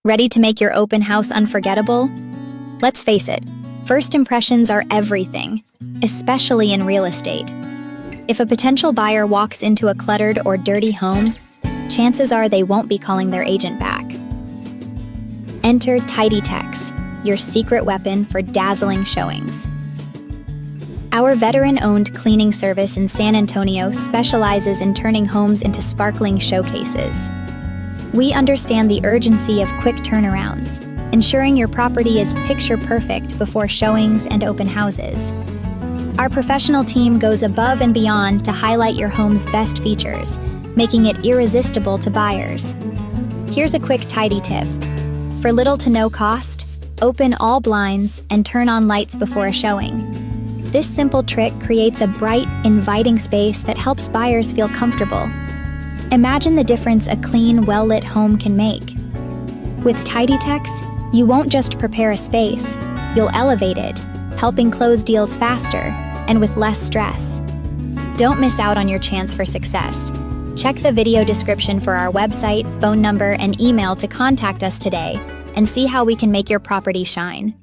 Ready to make your open house unforgettable? Let's face it, first impressions are everything, especially in real estate. If a potential buyer walks into a cluttered or dirty home, chances are they won't be calling their agent back. Enter TidyTex, your secret weapon for dazzling showings. Our veteran-owned cleaning service in San Antonio specializes in turning homes into sparkling showcases. We understand the urgency of quick turnarounds, ensuring your property is picture-perfect before showings and open houses. Our professional team goes above and beyond to highlight your home's best features, making it irresistible to buyers. Here's a quick tidy tip. For little to no cost, open all blinds and turn on lights before a showing. This simple trick creates a bright, inviting space that helps buyers feel comfortable. Imagine the difference a clean, well-lit home can make. With TidyTex, you won't just prepare a space, you'll elevate it, helping close deals faster and with less stress. Don't miss out on your chance for success. Check the video description for our website, phone number, and email to contact us today and see how we can make your property shine.